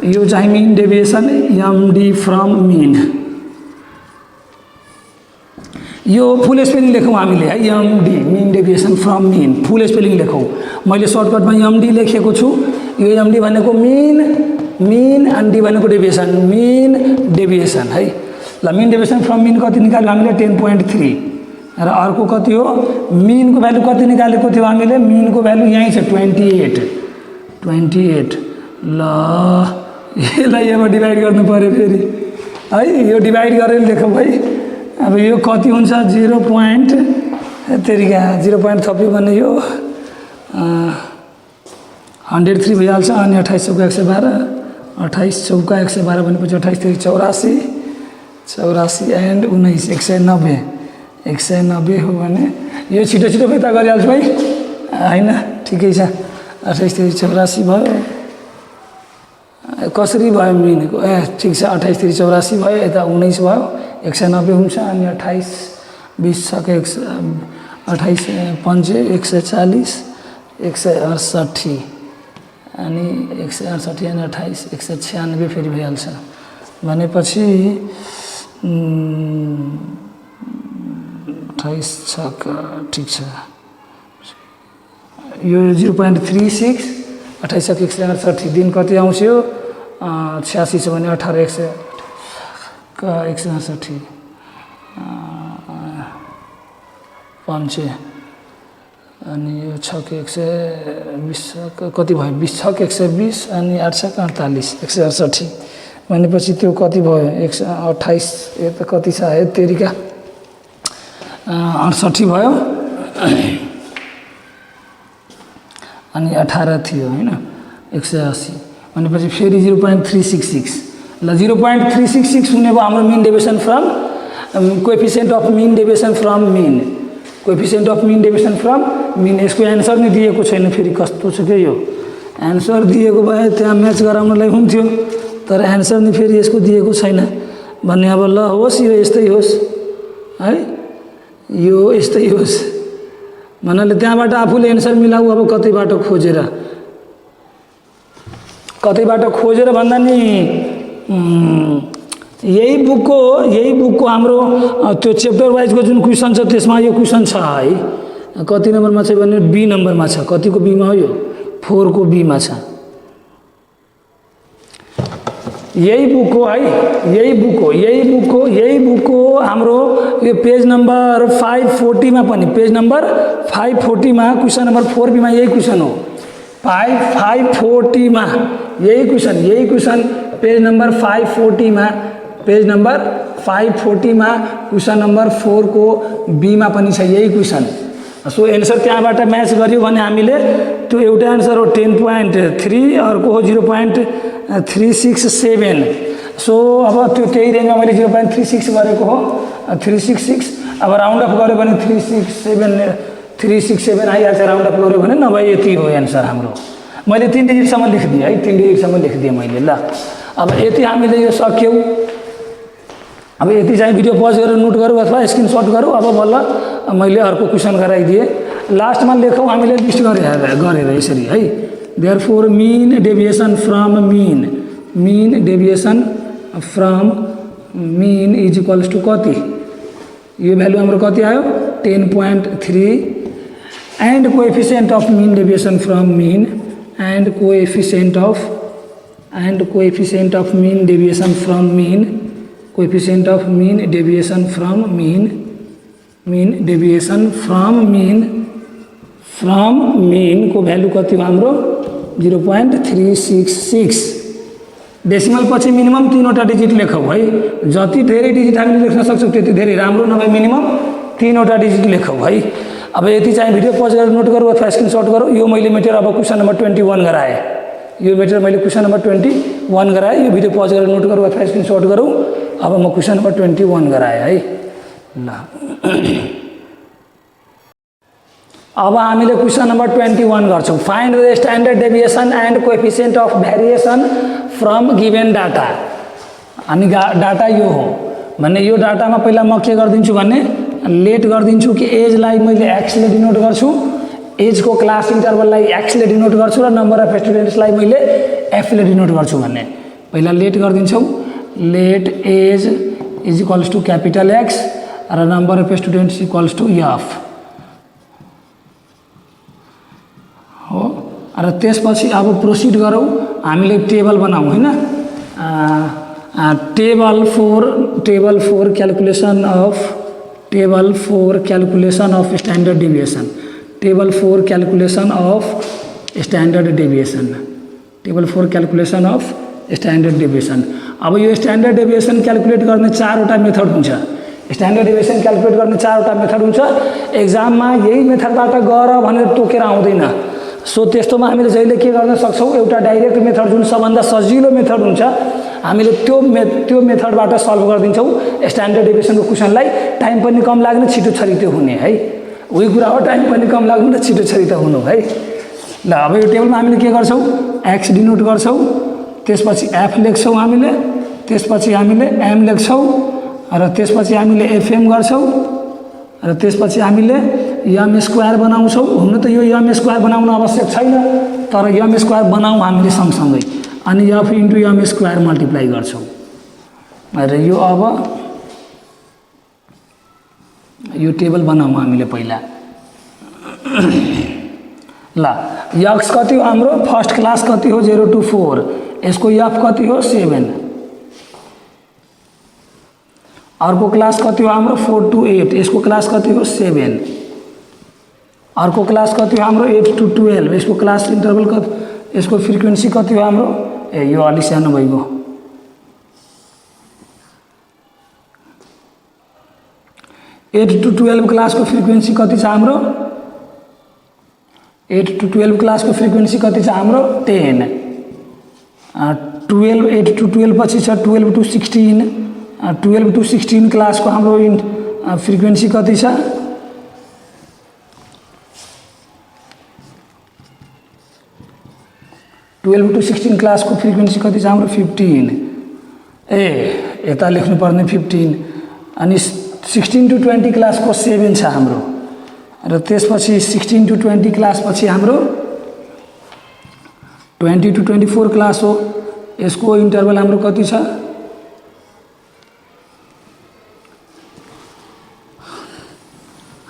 यो चाहिँ mean deviation MD from mean. यो फुल स्पेलिङ लेखौँ हामीले है, MD mean deviation from mean, full spelling लेखौँ। मैले सर्टकटमा एमडी लेखेको छु। यो एमडी भनेको मिन अनि डी भनेको डेभिएसन, मिन डेभिएसन है। ल मिन डेभिएसन फ्रम मिन कति निकाल्यो हामीले? 10.3। र अर्को कति हो? मिनको भ्यालु कति निकालेको थियो हामीले? मिनको भ्यालु यहीँ छ 28। ल यसलाई अब डिभाइड गर्नु पऱ्यो फेरि है, यो डिभाइड गरेर लेखौँ है। अब यो कति हुन्छ? 0.3 थप्यो भने यो 103 भइहाल्छ। अनि 28 चौका 112, 28 चौका 112 भनेपछि 28 3 84, 84 एन्ड 19 190, 190 हो भने यो छिटो फिर्ता गरिहाल्छु भाइ होइन? ठिकै छ। 28 3 84 भयो। कसरी भयो मिनको? ठिक छ, 28 3 84 भयो, यता 19 भयो, 190 हुन्छ। अनि 28 20 छ 28 5 140, 168 अनि 168 अनि 28 196 फेरि भइहाल्छ। भनेपछि 28 छ, ठिक छ। यो 0.36, 28 168 दिन कति आउँछ? यो 86 छ भने 18 168 5 अनि यो 6 120 कति भयो? 20 6 120 अनि 8 48 168 भनेपछि त्यो कति भयो? 128 यो त कति छ? है तेरिका 68 भयो अनि 18 थियो होइन? 180 भनेपछि फेरि 0.366। ल 0.366 हुने भयो हाम्रो mean deviation from coefficient of mean deviation from mean, coefficient of mean deviation from mean. यसको एन्सर नै दिएको छैन फेरि, कस्तो छ क्या यो? एन्सर दिएको भए त्यहाँ म्याच गराउनलाई हुन्थ्यो, तर एन्सर नि फेरि यसको दिएको छैन भन्ने। अब ल होस्, यो यस्तै होस् है, यो यस्तै होस् भन्नाले त्यहाँबाट आफूले एन्सर मिलाऊ। अब कतैबाट खोजेर भन्दा नि यही बुकको हाम्रो त्यो च्याप्टर वाइजको जुन क्वेसन छ त्यसमा यो क्वेसन छ है। कति नम्बरमा छ भने बी नम्बरमा छ। कतिको बीमा हो यो? 4 को बीमा छ। यही बुक हो है, यही बुक हो हाम्रो यो पेज नम्बर 540 मा पनि, पेज नम्बर 540 मा क्वेसन नम्बर 4 बीमा यही क्वेसन हो। 540 मा यही क्वेसन पेज नम्बर 540 मा, पेज नम्बर 540 मा क्वेसन नम्बर 4 को बी मा पनि छ यही क्वेसन। सो एन्सर त्यहाँबाट म्याच गर्यो भने हामीले त्यो एउटा एन्सर हो 10.3, अर्को हो 0.367। सो अब त्यो त्यही रेन्जमा मैले 0.36 गरेको हो 366 अब राउन्ड अफ गऱ्यो भने 367 आइहाल्छ, राउन्ड अफ गऱ्यो भने, नभए यति हो एन्सर हाम्रो। मैले 3 डिजिटसम्म लेखिदिएँ है, 3 डिजिटसम्म लेखिदिएँ मैले। ल अब यति हामीले यो सक्यौँ। अब यति चाहिँ भिडियो पज गरेर नोट गरौँ अथवा स्क्रिनसट गरौँ। अब बल्ल मैले अर्को क्वेसन गराइदिएँ। लास्टमा लेखौँ हामीले लिस्ट गरेर यसरी है। Therefore mean deviation from mean is equals to कति, यो भ्यालु हाम्रो कति आयो 10.3 and coefficient of mean deviation from mean and coefficient of mean deviation from mean, coefficient of mean deviation from mean को भ्यालु कति हो हाम्रो 0.366। डेसिमल पछि मिनिमम 3वटा डिजिट लेखौँ है। जति धेरै डिजिट हामीले लेख्न सक्छौँ त्यति धेरै राम्रो, नभए मिनिमम 3वटा डिजिट लेखौँ है। अब यति चाहिँ भिडियो पज गरेर नोट गरौँ अथवा स्क्रिनसट गरौँ। यो मैले मेटेर अब क्वेसन नम्बर 21 गराएँ। यो मेटेर मैले क्वेसन नम्बर 21 गराएँ। यो भिडियो पज गरेर नोट गरौँ अथवा स्क्रिनसट गरौँ। अब म क्वेसन नम्बर 21 गराएँ है। ल अब हामीले क्वेसन नम्बर 21 गर्छौँ। Find the standard deviation and coefficient of variation from given data. अनि डाटा यो हो भने यो डाटामा पहिला म के गरिदिन्छु भने लेट गरिदिन्छु कि एजलाई मैले एक्सले डिनोट गर्छु, एजको क्लास इन्टरभललाई एक्सले डिनोट गर्छु र नम्बर अफ स्टुडेन्ट्सलाई मैले एफले डिनोट गर्छु भन्ने पहिला लेट गरिदिन्छौँ। Let age is equals to capital X र number of students equals to F हो। र त्यसपछि अब प्रोसिड गरौँ, हामीले टेबल बनाऊँ होइन। Table for calculation of standard deviation, table for calculation of standard deviation. अब यो स्ट्यान्डर्ड डेभिएसन क्यालकुलेट गर्ने 4वटा मेथड हुन्छ। स्ट्यान्डर्ड डेभिएसन क्यालकुलेट गर्ने 4वटा मेथड हुन्छ। एक्जाममा यही मेथडबाट गर भनेर तोकेर आउँदैन। सो त्यस्तोमा हामीले जहिले के गर्न सक्छौँ, एउटा डाइरेक्ट मेथड जुन सबभन्दा सजिलो मेथड हुन्छ हामीले त्यो मेथडबाट सल्भ गरिदिन्छौँ। स्ट्यान्डर्ड डेभिएसनको क्वेसनलाई टाइम पनि कम लाग्ने, छिटो छरितो हुने है। उही कुरा हो, टाइम पनि कम लाग्नु र छिटो छरितो हुनु है। ल अब यो टेबलमा हामीले के गर्छौँ, एक्स डिनोट गर्छौँ, त्यसपछि एफ लेख्छौँ हामीले, त्यसपछि हामीले एम लेख्छौँ र त्यसपछि हामीले एफएम गर्छौँ र त्यसपछि हामीले एम स्क्वायर बनाउँछौँ। हुन त यो एम स्क्वायर बनाउन आवश्यक छैन, तर एम स्क्वायर बनाऊँ हामीले सँगसँगै। अनि F into M square multiply गर्छौँ र यो अब यो टेबल बनाऊँ हामीले पहिला। ल एक्स कति हो हाम्रो, फर्स्ट क्लास कति हो 0 to 4, यसको एफ कति हो 7, अर्को क्लास कति हो हाम्रो 4 to 8, यसको क्लास कति हो 7, अर्को क्लास कति हो हाम्रो 8 to 12, यसको क्लास इन्टरभल कति, यसको फ्रिक्वेन्सी कति हो हाम्रो, यो अलि सानो भइगयो, 8 to 12 क्लासको फ्रिक्वेन्सी कति छ हाम्रो, 8 to 12 क्लासको फ्रिक्वेन्सी कति छ हाम्रो 10, 8 to 12 पछि छ 12 to 16, 12 to 16 क्लासको हाम्रो फ्रिक्वेन्सी कति छ, ट्वेल्भ टू 16 क्लासको फ्रिक्वेन्सी कति छ हाम्रो 15, यता लेख्नुपर्ने 15, अनि 16 to 20 क्लासको 7 छ हाम्रो, र त्यसपछि 16 to 20 क्लासपछि हाम्रो 20 to 24 क्लास हो, यसको इन्टरभल हाम्रो कति छ,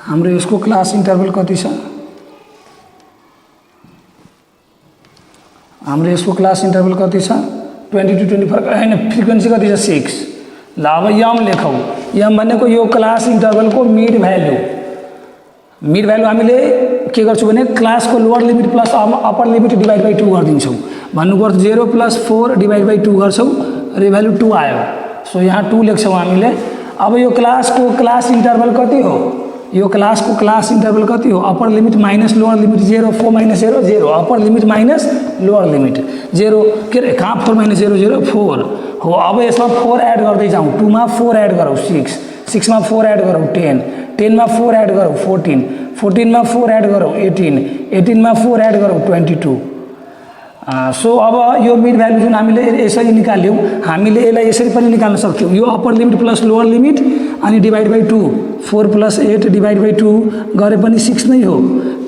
हाम्रो यसको क्लास इन्टरभल कति छ, हाम्रो यसको क्लास इन्टरभल कति छ 20 to 24 हैन, फ्रिक्वेन्सी कति छ 6। ल अब यम लेखौँ, यम भनेको यो क्लास इन्टरभलको मिड भ्यालु हामीले के गर्छौँ भने क्लासको lower limit plus upper limit divide by 2 गरिदिन्छौँ। भन्नुपर्छ 0 + 4 डिभाइड बाई 2 गर्छौँ र भ्यालु 2 आयो, सो यहाँ 2 लेख्छौँ हामीले। अब यो क्लासको क्लास इन्टरभल कति हो, यो क्लासको क्लास इन्टरभल कति हो, upper limit minus lower limit 0, 4 - 0 0, upper limit minus lower limit 0, के अरे कहाँ 4 - 0 0 4 हो। अब यसमा 4 एड गर्दै जाउँ, 2 मा 4 एड गरौँ 6, 6 मा 4 एड गरौँ 10, 10 में 4 ऐड गरौँ 14, 14 में 4 ऐड गरौँ 18, 18 में 4 ऐड गरौँ 22। सो अब यो मिड भ्यालु जुन हामीले यसरी निकाल्यौँ, हामीले यसलाई यसरी पनि निकाल्न सक्थ्यौँ। यो upper limit plus lower limit अनि डिभाइड बाई 2, 4 + 8 डिभाइड बाई 2 गरे पनि 6 नै हो,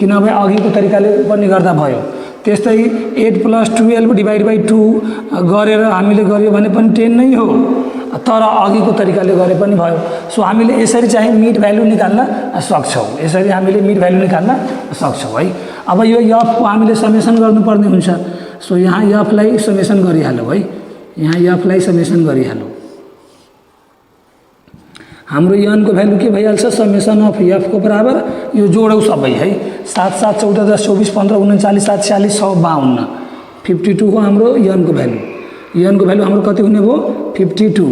किनभने अघिको तरिकाले पनि गर्दा भयो। त्यस्तै 8 + 12 डिभाइड बाई 2 गरेर हामीले गर्यो भने पनि 10 नै हो, तर अघिको तरिकाले गरे पनि भयो। सो हामीले यसरी चाहिँ मिड भ्यालु निकाल्न सक्छौँ, यसरी हामीले मिड भ्यालु निकाल्न सक्छौँ है। अब यो एफको हामीले समेसन गर्नुपर्ने हुन्छ। सो यहाँ एफलाई समेसन गरिहालौँ है, यहाँ एफलाई समेसन गरिहालौँ। हाम्रो एनको भ्यालु के भइहाल्छ, समेसन अफ एफको बराबर यो जोडौँ सबै है, 7 7 14 10 24 15 39 7 46 152, 52 हो हाम्रो एनको भ्यालु। एनको भ्यालु हाम्रो कति हुने भयो, 52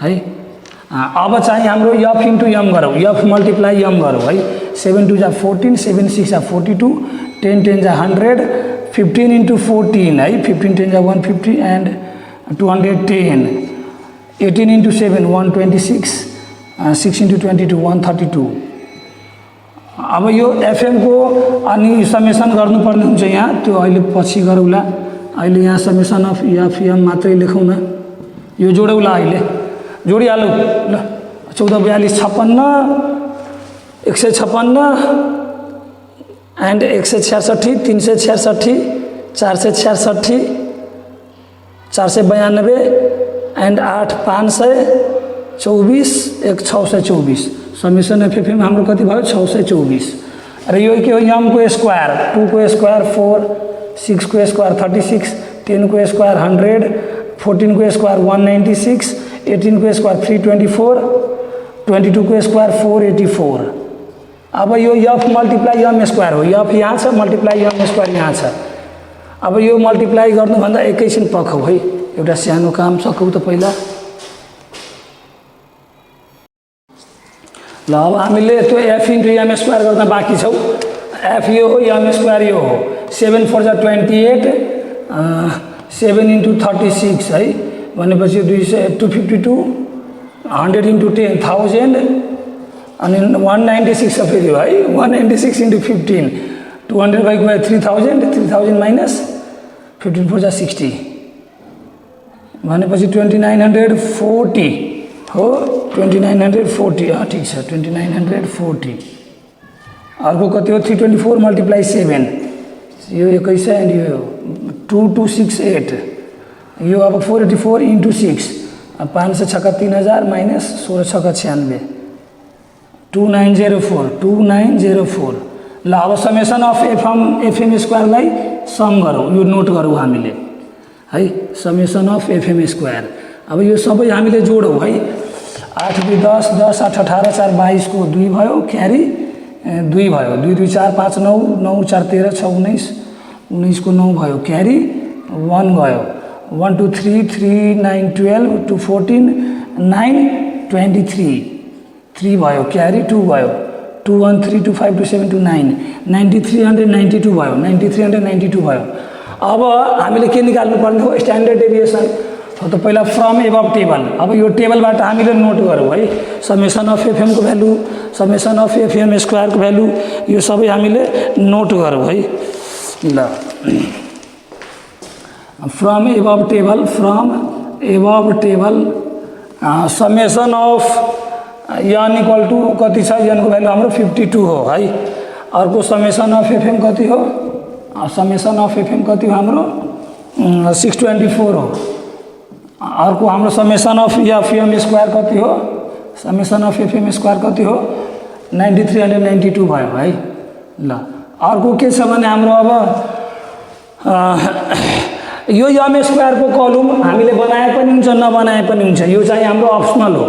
है। अब चाहिँ हाम्रो एफ इन्टु एम गरौँ, एफ मल्टिप्लाई एम गरौँ है। 7 2 जा 14, 7 6 जा 42, 10 10 जा 100, 15 इन्टु 14 है, 15 10 जा 150 एन्ड 210, 18 इन्टु 7 126, 6 इन्टु 22 132। अब यो एफएमको अनि समेसन गर्नुपर्ने हुन्छ यहाँ, त्यो अहिले पछि गरौँला। अहिले यहाँ समेसन अफ एफएम मात्रै लेखौँ न, यो जोडौँला, अहिले जोडिहालौँ ल। 14 42 56, 156 एन्ड 166, 366, 466, 492 एन्ड 8 524, 1 624। समेसन एफएफएम हाम्रो कति भयो, 624। र यो के हो, एम को स्क्वायर 2 को स्क्वायर 4, 6 को स्क्वायर 36, 10 को स्क्वायर 100, 14 को स्क्वायर 196, 18 को स्क्वायर 324, 22 को स्क्वायर 484। अब यो एफ मल्टिप्लाई एम स्क्वायर हो, एफ यहाँ छ, मल्टिप्लाई एम स्क्वायर यहाँ छ। अब यो मल्टिप्लाई गर्नुभन्दा एकैछिन पखौँ है, एउटा सानो काम सकौँ त पहिला। ल अब हामीले त्यो एफ इन्टु एम स्क्वायर गर्न बाँकी छौँ। एफ यो हो, एम स्क्वायर यो हो। 7 4 जा 28, 7 इन्टु 36 है, भनेपछि 252, 100 इन्टु 10 1000 अनि 196 फेरि है, 196 इन्टु 15, 200 बाई 3000, 3000 माइनस 15 4 जा 60, भनेपछि 2940 हो, 2940 ठिक छ, 2940। अर्को कति हो, 324 मल्टिप्लाई 7, यो 21 एन्ड यो 2268, यो अब 484 इन्टु 6, 5 6 3000 माइनस 16 6 96, 2904, 2904। ल अब समेसन अफ एफएम स्क्वायरलाई सम गरौँ, यो नोट गरौँ हामीले है, समेसन अफ एफएम स्क्वायर। अब यो सबै हामीले जोडौँ है, 8 2 10, 10 8 18, 4 22 को 2 भयो, क्यारी 2 भयो, 2 2 4 5 9, 9 4 13 6 19, 19 को 9 भयो, क्यारी 1 गयो, 1 2 3 3 9 12, 2 14 9 23, 3 भयो, क्यारी 2 भयो, 2 1 3 2 5 2 7 2 9, 9392 भयो, 9392 भयो। अब हामीले के निकाल्नु पर्ने हो, स्ट्यान्डर्ड डेभिएसन हो। त पहिला फ्रम एबभ टेबल, अब यो टेबलबाट हामीले नोट गरौँ है, समेसन अफ एफएम को value, summation of FM square को भ्यालु, यो सबै हामीले नोट गरौँ है। ल from above table, from above table summation of N equal to कति छ, एन को भ्यालु हाम्रो 52 हो है। अर्को समेसन अफ एफएम कति हो, समेसन अफ एफएम कति हो हाम्रो 624 हो। अर्को हाम्रो समेसन अफ एफएम स्क्वायर कति हो, समेसन अफ एफएम स्क्वायर कति हो 9392 भयो है। ल अर्को के छ भने हाम्रो अब यो एम स्क्वायरको कलम हामीले बनाए पनि हुन्छ, नबनाए पनि हुन्छ, यो चाहिँ हाम्रो अप्सनल हो।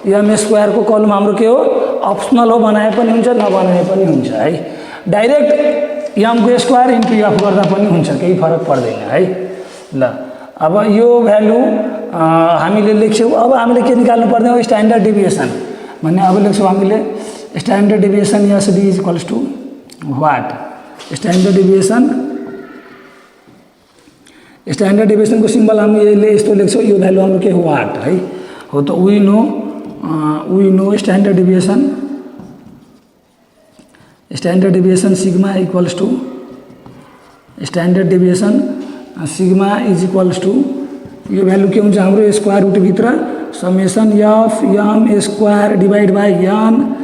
एम स्क्वायरको कलम हाम्रो के हो, अप्सनल हो, बनाए पनि हुन्छ, नबनाए पनि हुन्छ है। डाइरेक्ट एमको स्क्वायर इन्टु एफ गर्दा पनि हुन्छ, केही फरक पर्दैन है। ल अब यो भ्यालु हामीले लेख्छौँ। अब हामीले के निकाल्नु पर्ने हो, स्ट्यान्डर्ड डेभिएसन भन्ने। अब लेख्छौँ हामीले standard deviation SD is equals to what, standard deviation, standard डेभिएसनको सिम्बल हामी यस्तो लेख्छौँ, यो भ्यालु हाम्रो के हो, वाट है हो। त we know standard deviation standard deviation sigma equals to standard deviation sigma is equals to यो भ्यालु के हुन्छ हाम्रो स्क्वायर रुटभित्र summation F M square divide by N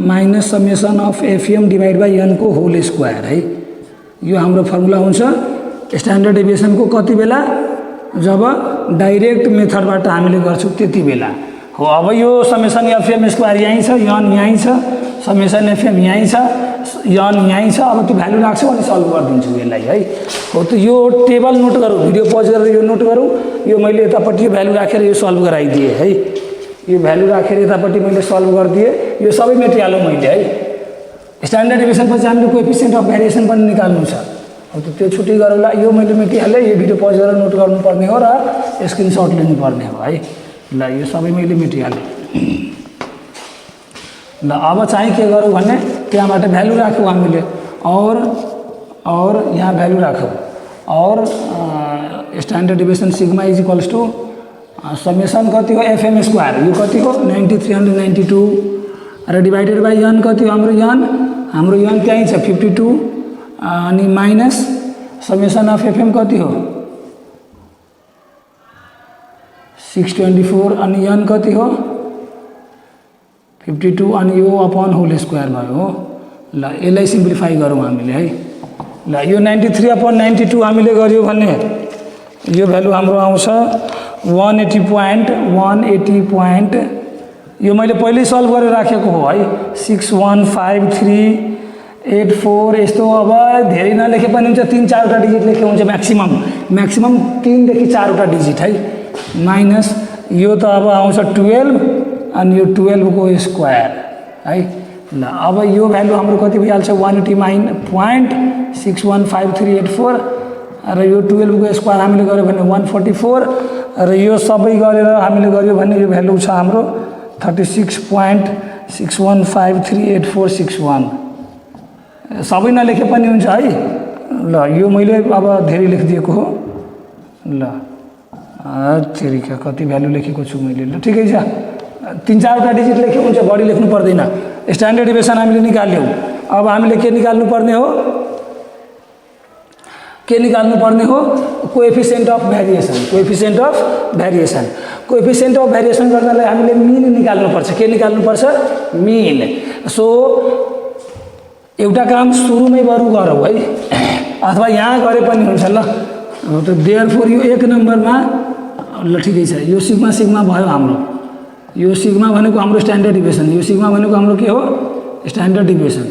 minus summation of FM divide by N को होल स्क्वायर है। यो हाम्रो फर्मुला हुन्छ स्ट्यान्डर्ड डेभिएसनको कति बेला जब डाइरेक्ट मेथडबाट हामीले गर्छौँ त्यति बेला हो। अब यो समेसन एफएम स्क्वायर यहीँ छ, एन यहीँ छ, समेसन एफएम यहीँ छ, एन यहीँ छ। अब त्यो भ्यालु राख्छु अनि सल्भ गरिदिन्छु यसलाई है। हो त यो टेबल नोट गरौँ, भिडियो पज गरेर यो नोट गरौँ। यो मैले यतापट्टि यो भ्यालु राखेर यो सल्भ गराइदिएँ है। यो भ्यालु राखेर यतापट्टि मैले सल्भ गरिदिएँ। यो सबै मेटिहालौँ मैले है। स्ट्यान्डर्ड डेभिएसनपछि हामीले कोएफिसिएन्ट अफ भेरिएसन पनि निकाल्नु छ। हो त त्यो छुट्टै गरौँला। यो मैले मेटिहालेँ। यो भिडियो पज गरेर नोट गर्नुपर्ने हो र स्क्रिनसट लिनुपर्ने हो है। ल यो सबै मैले मेटिहालेँ। ल अब चाहिँ के गरौँ भने त्यहाँबाट भ्यालु राख्यौँ हामीले और यहाँ भ्यालु राख्यौँ और standard deviation sigma is equals to summation कति हो एफएम स्क्वायर यो कति हो 9392 र डिभाइडेड बाई एन कति हो हाम्रो एन त्यहीँ छ 52 अनि माइनस समेसन अफ एफएम कति हो 624 अनि एन कति हो 52 अनि यो अपन होल स्क्वायर भयो हो। ल यसलाई सिम्प्लिफाई गरौँ हामीले है। ल यो 93/92 हामीले गर्यो भने यो भ्यालु हाम्रो आउँछ 180 यो मैले पहिल्यै सल्भ गरेर राखेको हो है 615384 यस्तो। अब धेरै नलेखे पनि हुन्छ 3-4 वटा डिजिट लेखे हुन्छ म्याक्सिमम 3 देखि 4 वटा डिजिट है। माइनस यो त अब आउँछ 12 अनि यो 12 को स्क्वायर है। ल अब यो भ्यालु हाम्रो कति भइहाल्छ 189.615384 र यो 12 को स्क्वायर हामीले गर्यो भने 144 र यो सबै गरेर हामीले गर्यो भने यो भ्यालु छ हाम्रो 36.61538461 सबै नलेखे पनि हुन्छ है। ल यो मैले अब धेरै लेखिदिएको हो। ल तेरिका कति भ्यालु लेखेको छु मैले। ल ठिकै छ 3-4 वटा डिजिट लेखे हुन्छ बढी लेख्नु पर्दैन। स्ट्यान्डर्ड डेभिएसन हामीले निकाल्यौँ। अब हामीले के निकाल्नु पर्ने हो कोएफिसिएन्ट अफ भेरिएसन गर्नलाई हामीले मिन निकाल्नुपर्छ। के निकाल्नुपर्छ मिन। सो एउटा काम सुरुमै गरौँ है अथवा यहाँ गरे पनि हुन्छ। ल त देयरफोर यो 1 नम्बरमा ल ठिकै छ। यो सिग्मा भयो हाम्रो। यो सिग्मा भनेको हाम्रो स्ट्यान्डर्ड डेभिएसन। यो सिग्मा भनेको हाम्रो के हो standard deviation.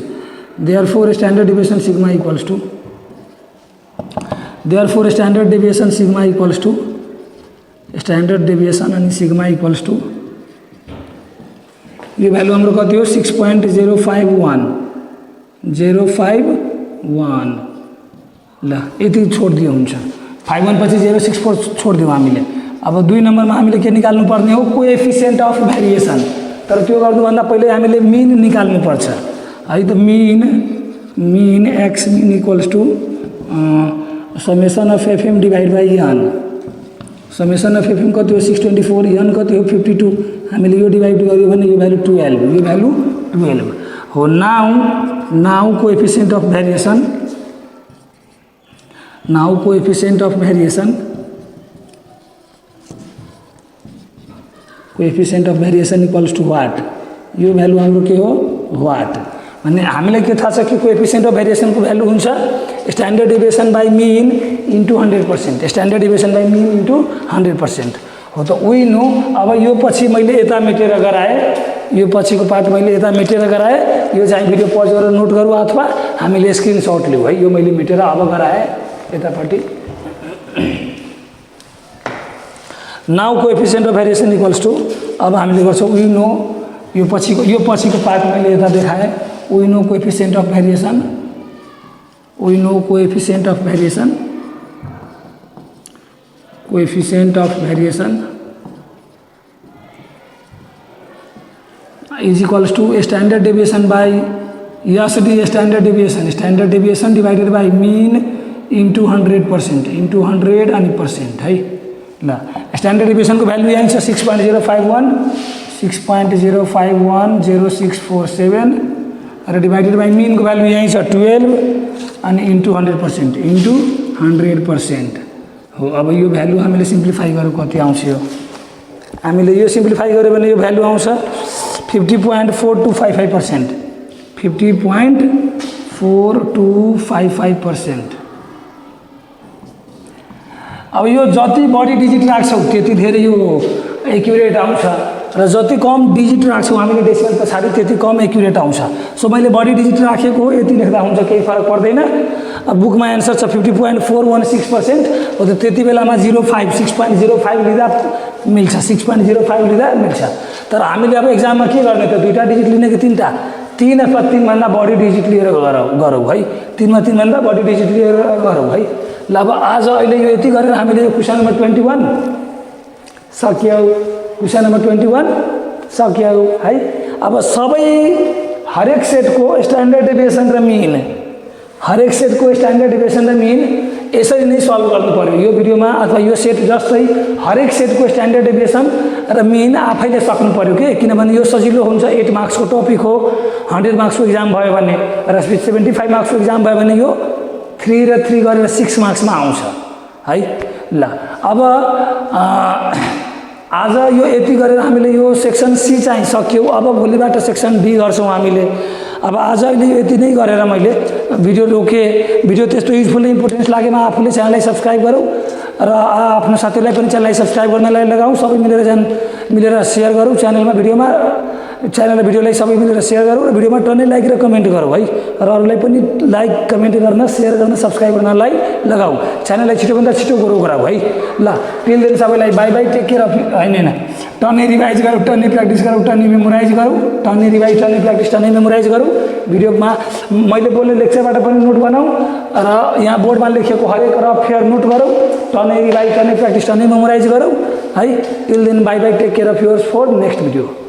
Therefore standard deviation sigma equals to standard deviation sigma equals to standard deviation अनि सिग्मा इक्वल्स टू यो भ्यालु हाम्रो कति हो 6.051 ल यति छोडिदियो हुन्छ। 51 पछि 064 छोडिदिउँ हामीले। अब 2 नम्बरमा हामीले के निकाल्नु पर्ने हो कोएफिसिएन्ट अफ भेरिएसन। तर त्यो गर्नुभन्दा पहिले हामीले मिन निकाल्नुपर्छ है। त mean X mean equals to summation of FM divide by N. Summation of FM कति हो 624 एन कति हो 52 हामीले यो डिभाइड गर्यो भने यो भ्यालु 12 हो। Now coefficient of variation equals to what. यो भ्यालु हाम्रो के हो वाट भने हामीलाई के थाहा छ कि कोएफिसिएन्ट अफ भेरिएसनको भ्यालु हुन्छ standard deviation by mean into 100%। Standard deviation by mean into 100% हो। त वी नो। अब यो पछि मैले यता मेटेर गराएँ। यो पछिको पार्ट मैले यता मेटेर गराएँ। यो चाहिँ भिडियो पज गरेर नोट गरौँ अथवा हामीले स्क्रिनसट लिउँ है। यो मैले मेटेर अब गराएँ यतापट्टि। Now coefficient of variation equals to अब हामीले गर्छौँ वी नो। यो पछिको पार्ट मैले यता देखाएँ। We know coefficient of variation is equals to standard deviation by SD standard deviation divided by mean into 100% into 100 अनि % है। ल स्ट्यान्डर्ड डेभिएसनको भ्यालु यही छ 6.051 0647 र डिभाइडेड बाई मिनको भ्यालु यहीँ छ 12 अनि इन्टु 100% इन्टु 100% हो। अब यो भ्यालु हामीले सिम्प्लिफाई गऱ्यो कति आउँछ यो हामीले यो सिम्प्लिफाई गऱ्यो भने यो भ्यालु आउँछ 50.4255%, 50.4255%। अब यो जति बढी डिजिट राख्छौँ त्यति धेरै यो एक्युरेट आउँछ र जति कम डिजिट राख्छौँ हामीले डेसिमल पछाडि त्यति कम एक्युरेट आउँछ। सो मैले बढी डिजिट राखेको हो यति लेख्दा हुन्छ, केही फरक पर्दैन। अब बुकमा एन्सर छ 50.416% हो, त त्यति बेलामा 6.05 लिँदा मिल्छ, 6.05 लिँदा मिल्छ। तर हामीले अब एक्जाममा के गर्ने त, दुईवटा डिजिट लिने कि तीनटा, 3 अथवा 3 भन्दा बढी डिजिट लिएर गरौँ है, 3 मा 3 भन्दा बढी डिजिट लिएर गरौँ है। ल अब आज अहिले यो यति गरेर हामीले यो क्वेसन नम्बर 21 सक्यौ, क्वेसन नम्बर 21 सक्यौ है। अब सबै हरेक सेटको स्ट्यान्डर्ड डेभिएसन र मिन, हरेक सेटको स्ट्यान्डर्ड डेभिएसन र मिन यसरी नै सल्भ गर्नु पर्यो यो भिडियोमा, अथवा यो सेट जस्तै हरेक सेटको स्ट्यान्डर्ड डेभिएसन र मिन आफैले सक्नु पर्यो के, किनभने यो सजिलो हुन्छ। 8 मार्क्सको टपिक हो, 100 मार्क्सको इक्जाम भयो भने र 75 मार्क्सको इक्जाम भयो भने यो 3 र 3 गरेर 6 मार्क्समा आउँछ है। ल अब आज यो यति गरेर हामीले यो सेक्सन सी चाहिँ सक्यौँ। अब भोलिबाट सेक्सन डी गर्छौँ हामीले। अब आज अहिले यो यति नै गरेर मैले भिडियो रोकेँ। भिडियो त्यस्तो युजफुल इम्पोर्टेन्स लागेमा आफूले च्यानललाई सब्सक्राइब गरौँ र आफ्नो साथीलाई पनि च्यानललाई सब्सक्राइब गर्नलाई लगाऊँ, सबै मिलेर सेयर गरौँ च्यानलमा, भिडियोलाई सबै मिलेर सेयर गरौँ र भिडियोमा टन्नै लाइक र कमेन्ट गरौँ है, र अरूलाई पनि लाइक कमेन्ट गर्न, सेयर गर्न, सब्सक्राइब गर्नलाई लगाऊ, च्यानललाई छिटोभन्दा छिटो गरौँ है। ल टिल देन सबैलाई bye bye, take care of, होइन टन्नै रिभाइज गरौँ, टन्नै प्र्याक्टिस गरौँ, टन्नै मेमोराइज गरौँ, टन्नै रिभाइज, टन्नै प्र्याक्टिस, टन्नै मेमोराइज गरौँ। भिडियोमा मैले बोल्ने लेक्चरबाट पनि नोट बनाऊ र यहाँ बोर्डमा लेखेको हरेक रफ फेयर नोट गरौँ, टन्नै रिभाइज, टन्नै प्र्याक्टिस, टन्नै मेमोराइज गरौँ है। Till then bye bye, take care of yours for next video.